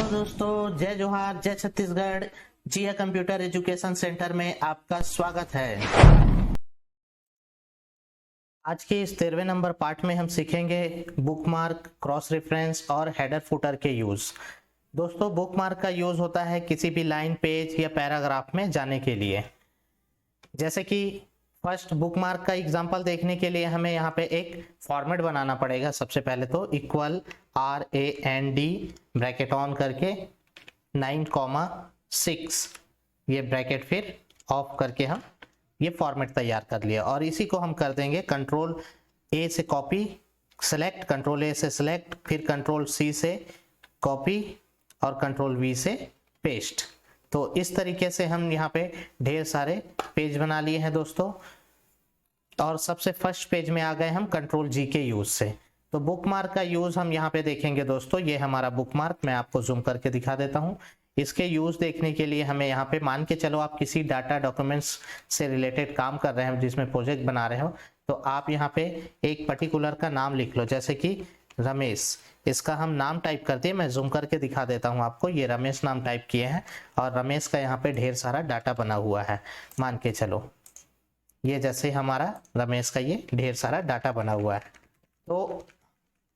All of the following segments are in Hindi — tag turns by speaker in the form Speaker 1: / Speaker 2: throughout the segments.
Speaker 1: हेलो दोस्तों, जय जोहार, जय छत्तीसगढ़। जिया कंप्यूटर एजुकेशन सेंटर में आपका स्वागत है। आज के इस 13वें नंबर पार्ट में हम सीखेंगे बुकमार्क, क्रॉस रेफरेंस और हेडर फुटर के यूज। दोस्तों, बुकमार्क का यूज होता है किसी भी लाइन, पेज या पैराग्राफ में जाने के लिए। जैसे कि फर्स्ट बुकमार्क का एग्जांपल देखने के लिए हमें यहाँ पे एक फॉर्मेट बनाना पड़ेगा। सबसे पहले तो इक्वल RAND ब्रैकेट ऑन करके 9,6 ये ब्रैकेट फिर ऑफ करके हम ये फॉर्मेट तैयार कर लिया। और इसी को हम कर देंगे कंट्रोल A से कॉपी, सेलेक्ट, कंट्रोल A से सेलेक्ट, फिर कंट्रोल C से कॉपी और कंट्रोल V से पेस्ट। तो इस तरीके से हम यहाँ पे ढेर सारे पेज बना लिए हैं दोस्तों। और सबसे फर्स्ट पेज में आ गए हम कंट्रोल G के यूज से। तो बुकमार्क का यूज हम यहाँ पे देखेंगे दोस्तों। ये हमारा बुकमार्क, मैं आपको जूम करके दिखा देता हूँ। इसके यूज देखने के लिए हमें यहाँ पे, मान के चलो आप किसी डाटा डॉक्यूमेंट्स से रिलेटेड काम कर रहे हैं, जिसमें प्रोजेक्ट बना रहे हो, तो आप यहाँ पे एक पर्टिकुलर का नाम लिख लो। जैसे कि रमेश, इसका हम नाम टाइप कर दिए। मैं जूम करके दिखा देता हूँ आपको। ये रमेश नाम टाइप किए हैं और रमेश का यहाँ पे ढेर सारा डाटा बना हुआ है। मान के चलो ये जैसे हमारा रमेश का ये ढेर सारा डाटा बना हुआ है। तो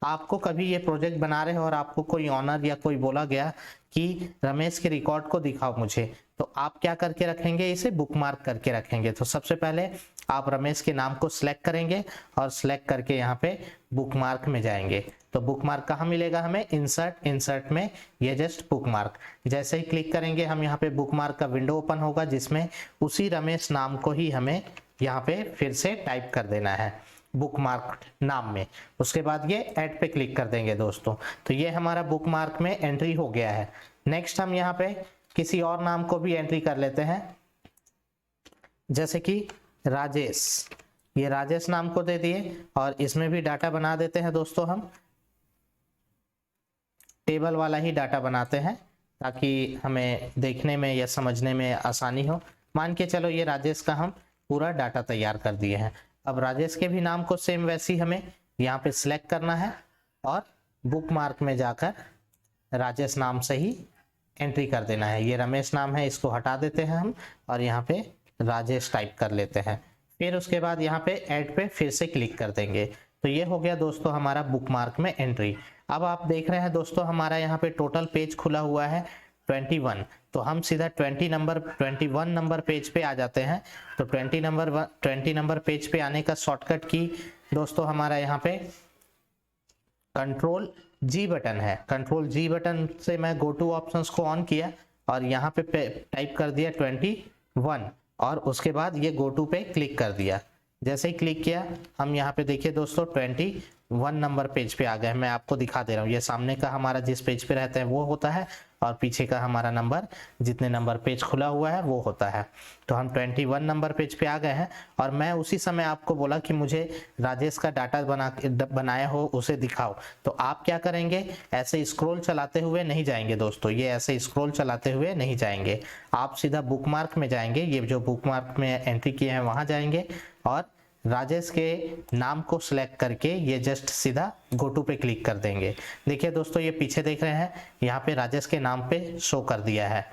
Speaker 1: आपको कभी ये प्रोजेक्ट बना रहे हो और आपको कोई ऑनर या कोई बोला गया कि रमेश के रिकॉर्ड को दिखाओ मुझे, तो आप क्या करके रखेंगे? इसे बुकमार्क करके रखेंगे। तो सबसे पहले आप रमेश के नाम को सिलेक्ट करेंगे और सिलेक्ट करके यहाँ पे बुकमार्क में जाएंगे। तो बुकमार्क कहाँ मिलेगा हमें? इंसर्ट, इंसर्ट में ये जस्ट बुकमार्क। जैसे ही क्लिक करेंगे हम यहाँ पे बुकमार्क का विंडो ओपन होगा, जिसमें उसी रमेश नाम को ही हमें यहाँ पे फिर से टाइप कर देना है बुकमार्क नाम में। उसके बाद ये ऐड पे क्लिक कर देंगे दोस्तों। तो ये हमारा बुकमार्क में एंट्री हो गया है। नेक्स्ट हम यहाँ पे किसी और नाम को भी एंट्री कर लेते हैं, जैसे कि राजेश। ये राजेश नाम को दे दिए और इसमें भी डाटा बना देते हैं दोस्तों। हम टेबल वाला ही डाटा बनाते हैं ताकि हमें देखने में या समझने में आसानी हो। मान के चलो ये राजेश का हम पूरा डाटा तैयार कर दिए हैं। अब राजेश के भी नाम को सेम वैसी हमें यहाँ पे सिलेक्ट करना है और बुकमार्क में जाकर राजेश नाम से ही एंट्री कर देना है। ये रमेश नाम है, इसको हटा देते हैं हम और यहाँ पे राजेश टाइप कर लेते हैं। फिर उसके बाद यहाँ पे ऐड पे फिर से क्लिक कर देंगे। तो ये हो गया दोस्तों हमारा बुकमार्क में एंट्री। अब आप देख रहे हैं दोस्तों, हमारा यहाँ पे टोटल पेज खुला हुआ है 21। तो हम सीधा 21 नंबर पेज पे आ जाते हैं। तो 20 नंबर पेज पे आने का शॉर्टकट की दोस्तों हमारा यहाँ पे कंट्रोल G बटन है। कंट्रोल G बटन से मैं गो टू ऑप्शंस को ऑन किया और यहाँ पे टाइप कर दिया 21 और उसके बाद ये गो टू पे क्लिक कर दिया। जैसे ही क्लिक किया हम यहाँ पे देखिए दोस्तों 21 नंबर पेज पे आ गए। मैं आपको दिखा दे रहा हूँ, ये सामने का हमारा जिस पेज पे रहता है वो होता है और पीछे का हमारा नंबर, जितने नंबर पेज खुला हुआ है वो होता है। तो हम 21 नंबर पेज पे आ गए हैं और मैं उसी समय आपको बोला कि मुझे राजेश का डाटा बनाया हो उसे दिखाओ। तो आप क्या करेंगे? ऐसे स्क्रॉल चलाते हुए नहीं जाएंगे दोस्तों। ये ऐसे स्क्रॉल चलाते हुए नहीं जाएंगे, आप सीधा बुकमार्क में जाएंगे। ये जो बुकमार्क में एंट्री किए हैं वहां जाएंगे और राजेश के नाम को सिलेक्ट करके ये जस्ट सीधा गो टू पे क्लिक कर देंगे। देखिए दोस्तों, ये पीछे देख रहे हैं, यहाँ पे राजेश के नाम पे शो कर दिया है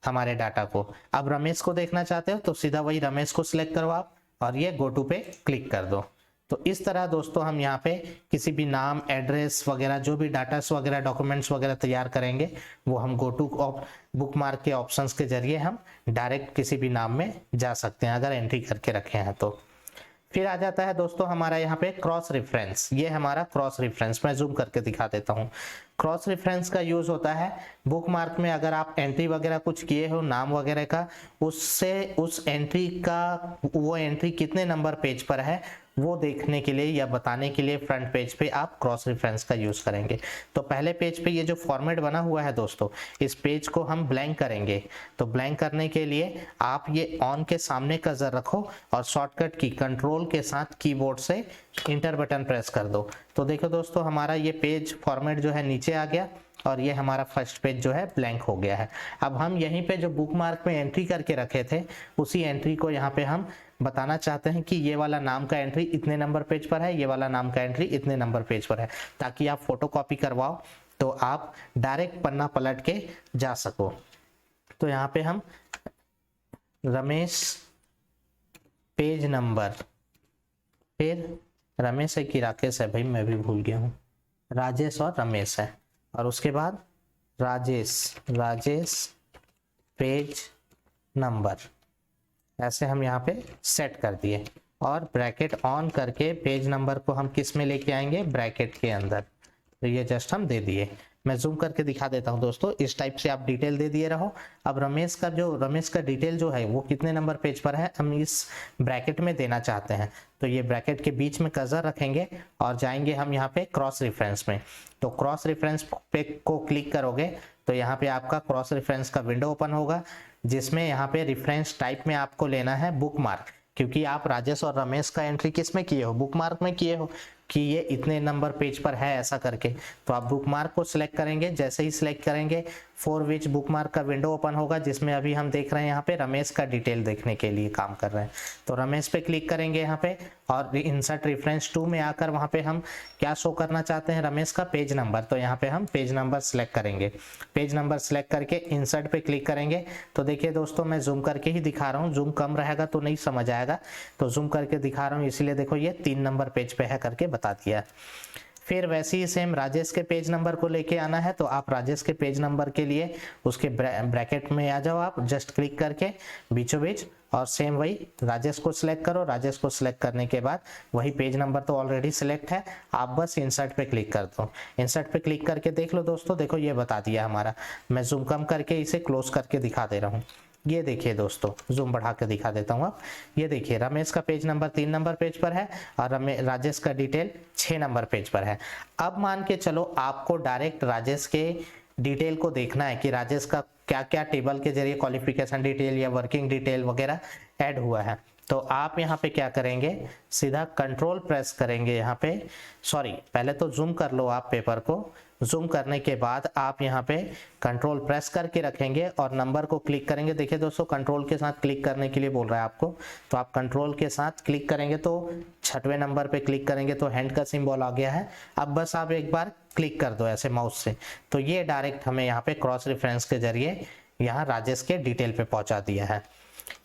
Speaker 1: हमारे डाटा को। अब रमेश को देखना चाहते हो तो सीधा वही रमेश को सिलेक्ट करो आप और ये गो टू पे क्लिक कर दो। तो इस तरह दोस्तों हम यहाँ पे किसी भी नाम, एड्रेस वगैरह, जो भी डाटा वगैरह, डॉक्यूमेंट्स वगैरह तैयार करेंगे वो हम गो टू बुकमार्क के ऑप्शंस के जरिए हम डायरेक्ट किसी भी नाम में जा सकते हैं, अगर एंट्री करके रखे हैं तो। फिर आ जाता है दोस्तों हमारा यहाँ पे क्रॉस रेफरेंस। ये हमारा क्रॉस रेफरेंस, मैं जूम करके दिखा देता हूँ। क्रॉस रेफरेंस का यूज होता है बुकमार्क में। अगर आप एंट्री वगैरह कुछ किए हो नाम वगैरह का, उससे उस एंट्री का, वो एंट्री कितने नंबर पेज पर है वो देखने के लिए या बताने के लिए फ्रंट पेज पे आप क्रॉस रेफरेंस का यूज करेंगे। तो पहले पेज पे ये जो फॉर्मेट बना हुआ है दोस्तों, इस पेज को हम ब्लैंक करेंगे। तो ब्लैंक करने के लिए आप ये ऑन के सामने कर्सर रखो और शॉर्टकट की कंट्रोल के साथ कीबोर्ड से इंटर बटन प्रेस कर दो। तो देखो दोस्तों, हमारा ये पेज फॉर्मेट जो है नीचे आ गया और ये हमारा फर्स्ट पेज जो है ब्लैंक हो गया है। अब हम यहीं पे जो बुकमार्क में एंट्री करके रखे थे उसी एंट्री को यहाँ पे हम बताना चाहते हैं कि ये वाला नाम का एंट्री इतने नंबर पेज पर है, ये वाला नाम का एंट्री इतने नंबर पेज पर है, ताकि आप फोटो कॉपी करवाओ तो आप डायरेक्ट पन्ना पलट के जा सको। तो यहाँ पे हम रमेश पेज नंबर, फिर रमेश है कि राकेश है भाई, मैं भी भूल गया हूँ, राजेश और रमेश है, और उसके बाद राजेश पेज नंबर, ऐसे हम यहाँ पे सेट कर दिए। और ब्रैकेट ऑन करके पेज नंबर को हम किस में लेके आएंगे, ब्रैकेट के अंदर। तो ये जस्ट हम दे दिए। मैं जूम करके दिखा देता हूँ दोस्तों, इस टाइप से आप डिटेल दे दिए रहो। अब रमेश का डिटेल जो है वो कितने नंबर पेज पर है, हम इस ब्रैकेट में देना चाहते हैं। तो ये ब्रैकेट के बीच में कर्सर रखेंगे और जाएंगे हम यहाँ पे क्रॉस रेफरेंस में। तो क्रॉस रेफरेंस पे को क्लिक करोगे तो यहाँ पे आपका क्रॉस रेफरेंस का विंडो ओपन होगा, जिसमें यहाँ पे रेफरेंस टाइप में आपको लेना है बुकमार्क, क्योंकि आप राजेश और रमेश का एंट्री किस में किए हो, बुकमार्क में किए हो कि ये इतने नंबर पेज पर है ऐसा करके। तो आप बुकमार्क को सिलेक्ट करेंगे, जैसे ही सिलेक्ट करेंगे फॉर विच बुकमार्क का विंडो ओपन होगा, जिसमें अभी हम देख रहे हैं यहाँ पे रमेश का डिटेल देखने के लिए काम कर रहे हैं। तो रमेश पे क्लिक करेंगे यहाँ पे और इंसर्ट रेफरेंस टू में आकर वहाँ पे हम क्या शो करना चाहते हैं, रमेश का पेज नंबर। तो यहाँ पे हम पेज नंबर सिलेक्ट करेंगे, पेज नंबर सिलेक्ट करके इंसर्ट पे क्लिक करेंगे। तो देखिए दोस्तों, मैं जूम करके ही दिखा रहा हूँ, जूम कम रहेगा तो नहीं समझ आएगा, तो जूम करके दिखा रहा हूँ, इसीलिए देखो ये 3 नंबर पेज पे है करके बता दिया। फिर वैसे ही सेम राजेश के पेज नंबर को लेके आना है, तो आप राजेश के पेज नंबर के लिए उसके ब्रैकेट में आ जाओ, आप जस्ट क्लिक करके बीचों बीच, और सेम वही राजेश को सिलेक्ट करो। राजेश को सिलेक्ट करने के बाद वही पेज नंबर तो ऑलरेडी सिलेक्ट है, आप बस इंसर्ट पे क्लिक कर दो। इंसर्ट पे क्लिक करके देख लो दोस्तों, देखो ये बता दिया हमारा। मैं जूम कम करके इसे क्लोज करके दिखा दे रहा हूँ। ये देखिए दोस्तों, जूम बढ़ा के दिखा देता हूँ। अब ये देखिए रमेश का पेज नंबर 3 नंबर पेज पर है और राजेश का डिटेल 6 नंबर पेज पर है। अब मान के चलो आपको डायरेक्ट राजेश के डिटेल को देखना है कि राजेश का क्या क्या टेबल के जरिए क्वालिफिकेशन डिटेल या वर्किंग डिटेल वगैरह ऐड हुआ है। तो आप यहाँ पे क्या करेंगे, सीधा कंट्रोल प्रेस करेंगे यहाँ पे, सॉरी पहले तो जूम कर लो आप पेपर को। जूम करने के बाद आप यहाँ पे कंट्रोल प्रेस करके रखेंगे और नंबर को क्लिक करेंगे। देखिए दोस्तों, कंट्रोल के साथ क्लिक करने के लिए बोल रहा है आपको, तो आप कंट्रोल के साथ क्लिक करेंगे तो 6वें नंबर पे क्लिक करेंगे तो हैंड का सिंबल आ गया है। अब बस आप एक बार क्लिक कर दो ऐसे माउस से, तो ये डायरेक्ट हमें यहाँ पे क्रॉस रेफरेंस के जरिए यहाँ राजेश के डिटेल पे पहुंचा दिया है।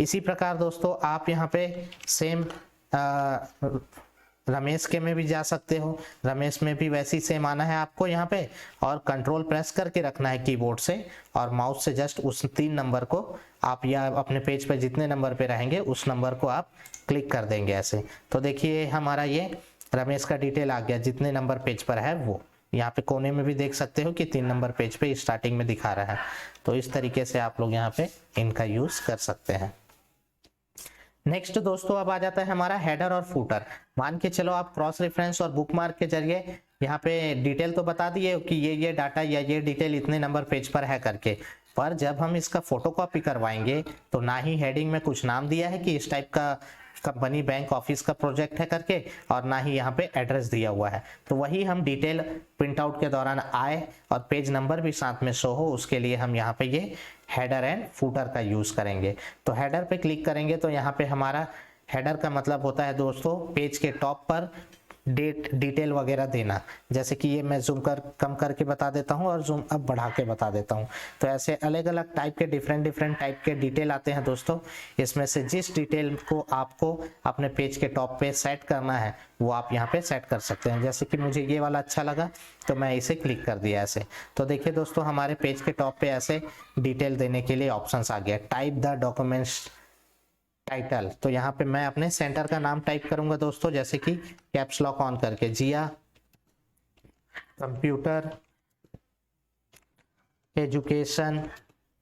Speaker 1: इसी प्रकार दोस्तों आप यहाँ पे सेम रमेश के में भी जा सकते हो, रमेश में भी वैसी सेम आना है आपको यहाँ पे, और कंट्रोल प्रेस करके रखना है कीबोर्ड से और माउस से जस्ट उस 3 नंबर को आप, या अपने पेज पे जितने नंबर पे रहेंगे उस नंबर को आप क्लिक कर देंगे ऐसे। तो देखिए हमारा ये रमेश का डिटेल आ गया, जितने नंबर पेज पर है वो यहाँ पे कोने में भी देख सकते हो कि 3 नंबर पेज पे स्टार्टिंग में दिखा रहा है। तो इस तरीके से आप लोग यहाँ पे इनका यूज कर सकते हैं। नेक्स्ट दोस्तों अब आ जाता है हमारा हेडर और फूटर। मान के चलो आप क्रॉस रेफरेंस और बुकमार्क के जरिए यहाँ पे डिटेल तो बता दिए कि ये डाटा या ये डिटेल इतने नंबर पेज पर है करके, पर जब हम इसका फोटोकॉपी करवाएंगे तो ना ही हेडिंग में कुछ नाम दिया है कि इस टाइप का कंपनी बैंक ऑफिस का प्रोजेक्ट है करके, और ना ही यहाँ पे एड्रेस दिया हुआ है। तो वही हम डिटेल प्रिंट आउट के दौरान आए और पेज नंबर भी साथ में शो हो, उसके लिए हम यहाँ पे ये हेडर एंड फूटर का यूज करेंगे। तो हेडर पे क्लिक करेंगे तो यहाँ पे हमारा हेडर का मतलब होता है दोस्तों पेज के टॉप पर डेट डिटेल वगैरह देना। जैसे कि ये मैं जूम कम करके बता देता हूँ और जूम अब बढ़ा के बता देता हूँ। तो ऐसे अलग अलग टाइप के डिफरेंट टाइप के डिटेल आते हैं दोस्तों। इसमें से जिस डिटेल को आपको अपने पेज के टॉप पे सेट करना है वो आप यहाँ पे सेट कर सकते हैं। जैसे कि मुझे ये वाला अच्छा लगा तो मैं इसे क्लिक कर दिया ऐसे। तो देखिए दोस्तों हमारे पेज के टॉप पे ऐसे डिटेल देने के लिए ऑप्शंस आ गया। टाइप द डॉक्यूमेंट्स टाइटल, तो यहाँ पे मैं अपने सेंटर का नाम टाइप करूंगा दोस्तों, जैसे कि कैप्स लॉक ऑन करके जिया कंप्यूटर एजुकेशन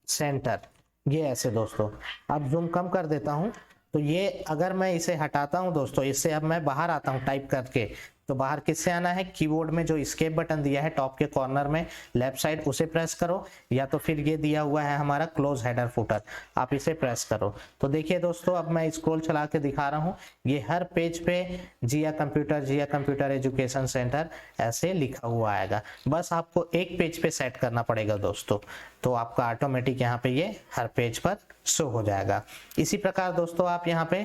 Speaker 1: सेंटर, ये ऐसे दोस्तों। अब जूम कम कर देता हूं तो ये अगर मैं इसे हटाता हूं दोस्तों, इससे अब मैं बाहर आता हूं टाइप करके, तो बाहर किससे आना है, कीबोर्ड में जो एस्केप बटन दिया है टॉप के कॉर्नर में लेफ्ट साइड उसे प्रेस करो, या तो फिर ये दिया हुआ है हमारा क्लोज हेडर फुटर, आप इसे प्रेस करो। तो देखिए दोस्तों अब मैं स्क्रॉल चला के दिखा रहा हूँ, ये हर पेज पे जिया कंप्यूटर एजुकेशन सेंटर ऐसे लिखा हुआ आएगा। बस आपको एक पेज पे सेट करना पड़ेगा दोस्तों, तो आपका ऑटोमेटिक यहाँ पे ये हर पेज पर शो हो जाएगा। इसी प्रकार दोस्तों आप यहाँ पे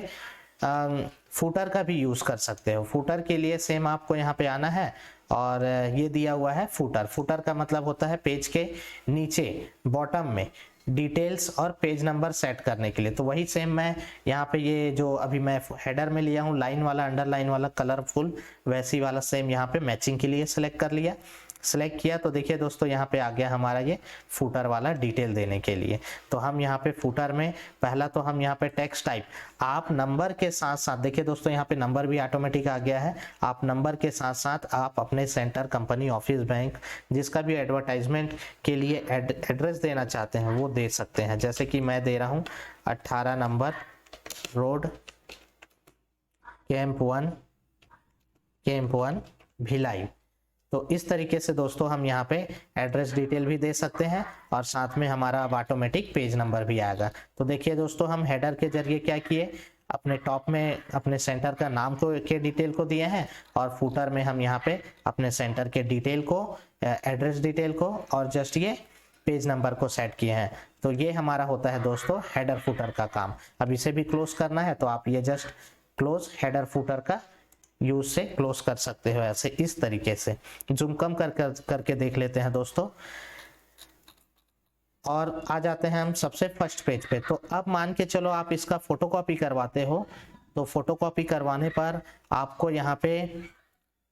Speaker 1: फुटर का भी यूज कर सकते हो। फुटर के लिए सेम आपको यहाँ पे आना है और ये दिया हुआ है फुटर। फुटर का मतलब होता है पेज के नीचे बॉटम में डिटेल्स और पेज नंबर सेट करने के लिए। तो वही सेम मैं यहाँ पे ये जो अभी मैं हेडर में लिया हूँ लाइन वाला, अंडरलाइन वाला कलरफुल, वैसी वाला सेम यहाँ पे मैचिंग के लिए सेलेक्ट कर लिया। सेलेक्ट किया तो देखिए दोस्तों यहाँ पे आ गया हमारा ये फुटर वाला डिटेल देने के लिए। तो हम यहाँ पे फुटर में पहला तो हम यहाँ पे टेक्स्ट टाइप आप नंबर के साथ साथ, देखिए दोस्तों यहाँ पे नंबर भी ऑटोमेटिक आ गया है। आप नंबर के साथ साथ आप अपने सेंटर, कंपनी, ऑफिस, बैंक, जिसका भी एडवर्टाइजमेंट के लिए एड्रेस देना चाहते हैं वो दे सकते हैं। जैसे कि मैं दे रहा हूँ 18 नंबर रोड, कैंप 1 भिलाई। तो इस तरीके से दोस्तों हम यहाँ पे एड्रेस डिटेल भी दे सकते हैं और साथ में हमारा अब ऑटोमेटिक पेज नंबर भी आएगा। तो देखिए दोस्तों हम हेडर के जरिए क्या किए, अपने टॉप में अपने सेंटर का नाम के डिटेल को दिए हैं और फुटर में हम यहाँ पे अपने सेंटर के डिटेल को, एड्रेस डिटेल को और जस्ट ये पेज नंबर को सेट किए हैं। तो ये हमारा होता है दोस्तों हेडर फुटर का काम। अब इसे भी क्लोज करना है तो आप ये जस्ट क्लोज हेडर फुटर का यूज से क्लोज कर सकते हो, ऐसे इस तरीके से। जूम कम करके देख लेते हैं दोस्तों और आ जाते हैं हम सबसे फर्स्ट पेज पे। तो अब मान के चलो आप इसका फोटोकॉपी करवाते हो, तो फोटोकॉपी करवाने पर आपको यहाँ पे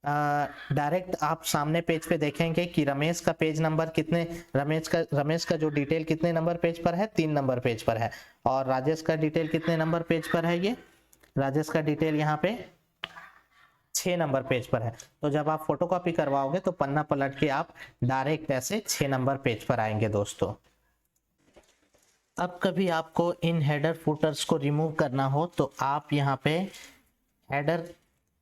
Speaker 1: डायरेक्ट आप सामने पेज पे देखेंगे कि रमेश का पेज नंबर कितने, रमेश का जो डिटेल कितने नंबर पेज पर है, 3 नंबर पेज पर है। और राजेश का डिटेल कितने नंबर पेज पर है, ये राजेश का डिटेल यहाँ पे 6 नंबर पेज पर है। तो जब आप फोटोकॉपी करवाओगे तो पन्ना पलट के आप डायरेक्ट ऐसे 6 नंबर पेज पर आएंगे दोस्तों। अब कभी आपको इन हेडर फुटर्स को रिमूव करना हो तो आप यहाँ पे हेडर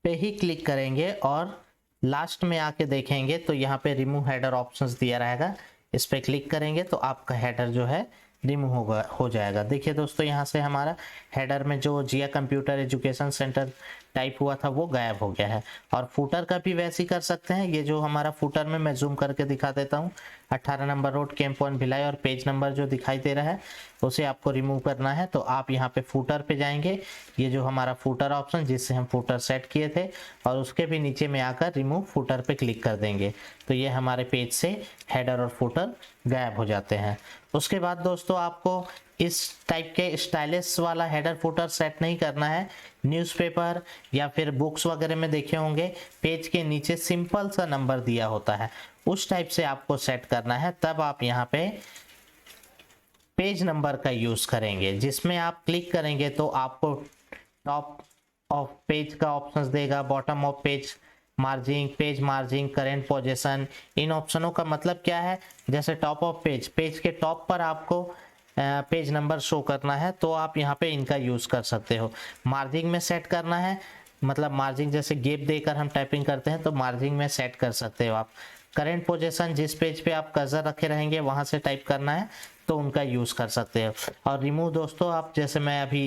Speaker 1: पे ही क्लिक करेंगे और लास्ट में आके देखेंगे तो यहाँ पे रिमूव हेडर ऑप्शंस दिया रहेगा। इस पे क्लिक करेंगे तो आपका हेडर जो है रिमूव हो जाएगा। देखिए दोस्तों यहाँ से हमारा हेडर में जो जिया कंप्यूटर एजुकेशन सेंटर टाइप हुआ था वो गायब हो गया है। और फुटर का भी वैसे ही कर सकते हैं। ये जो हमारा फुटर में मैं जूम करके दिखा देता हूँ, 18 नंबर रोड, कैंप 1 भिलाई, और पेज नंबर जो दिखाई दे रहा है उसे आपको रिमूव करना है। तो आप यहाँ पे फुटर पे जाएंगे, ये जो हमारा फुटर ऑप्शन जिससे हम फुटर सेट किए थे, और उसके भी नीचे में आकर रिमूव फुटर पे क्लिक कर देंगे तो ये हमारे पेज से हेडर और फुटर गायब हो जाते हैं। उसके बाद दोस्तों आपको इस टाइप के स्टाइलिश वाला हेडर फुटर सेट नहीं करना है। न्यूज़पेपर या फिर बुक्स वगैरह में देखे होंगे पेज के नीचे सिंपल सा नंबर दिया होता है, उस टाइप से आपको सेट करना है। तब आप यहाँ पे पेज नंबर का यूज करेंगे, जिसमें आप क्लिक करेंगे तो आपको टॉप ऑफ पेज का ऑप्शंस देगा, bottom of page margin, page margin, current position. इन ऑप्शनों का मतलब क्या है, जैसे टॉप ऑफ पेज, पेज के टॉप पर आपको पेज नंबर शो करना है तो आप यहाँ पे इनका यूज कर सकते हो। मार्जिंग में सेट करना है, मतलब मार्जिंग जैसे गैप देकर हम टाइपिंग करते हैं तो मार्जिंग में सेट कर सकते हो आप। करेंट पोजीशन, जिस पेज पे आप कर्सर रखे रहेंगे वहां से टाइप करना है तो उनका यूज कर सकते हो। और रिमूव दोस्तों आप, जैसे मैं अभी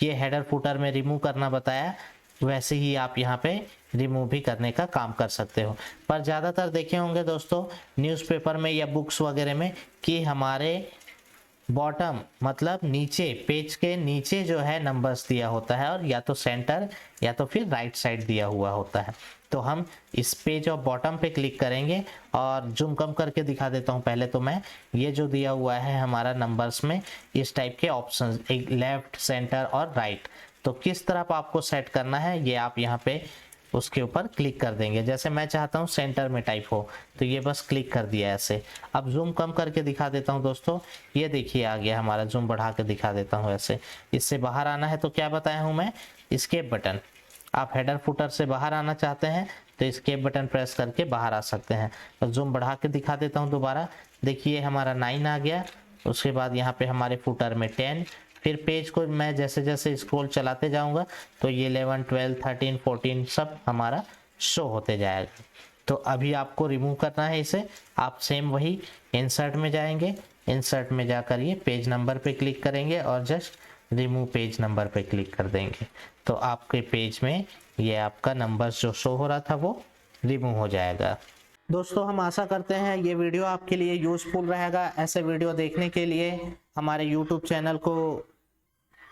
Speaker 1: ये हेडर फुटर में रिमूव करना बताया, वैसे ही आप यहाँ पे रिमूव भी करने का काम कर सकते हो। पर ज़्यादातर देखे होंगे दोस्तों न्यूज़पेपर में या बुक्स वगैरह में कि हमारे बॉटम मतलब नीचे, पेज के नीचे जो है नंबर्स दिया होता है और या तो सेंटर या तो फिर राइट साइड दिया हुआ होता है। तो हम इस पेज और बॉटम पे क्लिक करेंगे और जूम कम करके दिखा देता हूँ पहले तो मैं। ये जो दिया हुआ है हमारा नंबर्स में इस टाइप के ऑप्शंस, एक लेफ्ट, सेंटर और राइट, तो किस तरफ आपको सेट करना है ये आप यहाँ पे उसके ऊपर क्लिक कर देंगे। जैसे मैं चाहता हूँ सेंटर में टाइप हो तो ये बस क्लिक कर दिया ऐसे। अब जूम कम करके दिखा देता हूँ दोस्तों, ये देखिए आ गया हमारा। जूम बढ़ा के दिखा देता हूँ ऐसे। इससे बाहर आना है तो क्या बताया हूँ मैं, एस्केप बटन। आप हेडर फुटर से बाहर आना चाहते हैं तो एस्केप बटन प्रेस करके बाहर आ सकते हैं। तो जूम बढ़ा के दिखा देता हूँ दोबारा, देखिए हमारा 9 आ गया। उसके बाद यहाँ पे हमारे फुटर में 10, फिर पेज को मैं जैसे जैसे स्क्रॉल चलाते जाऊंगा तो ये 11, 12, 13, 14 सब हमारा शो होते जाएगा। तो अभी आपको रिमूव करना है इसे, आप सेम वही इंसर्ट में जाएंगे, इंसर्ट में जाकर ये पेज नंबर पे क्लिक करेंगे और जस्ट रिमूव पेज नंबर पे क्लिक कर देंगे तो आपके पेज में ये आपका नंबर जो शो हो रहा था वो रिमूव हो जाएगा। दोस्तों हम आशा करते हैं ये वीडियो आपके लिए यूजफुल रहेगा। ऐसे वीडियो देखने के लिए हमारे YouTube चैनल को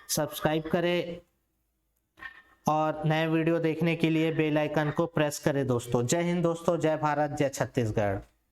Speaker 1: सब्सक्राइब करें और नए वीडियो देखने के लिए बेल आइकन को प्रेस करें दोस्तों। जय हिंद दोस्तों, जय भारत, जय छत्तीसगढ़।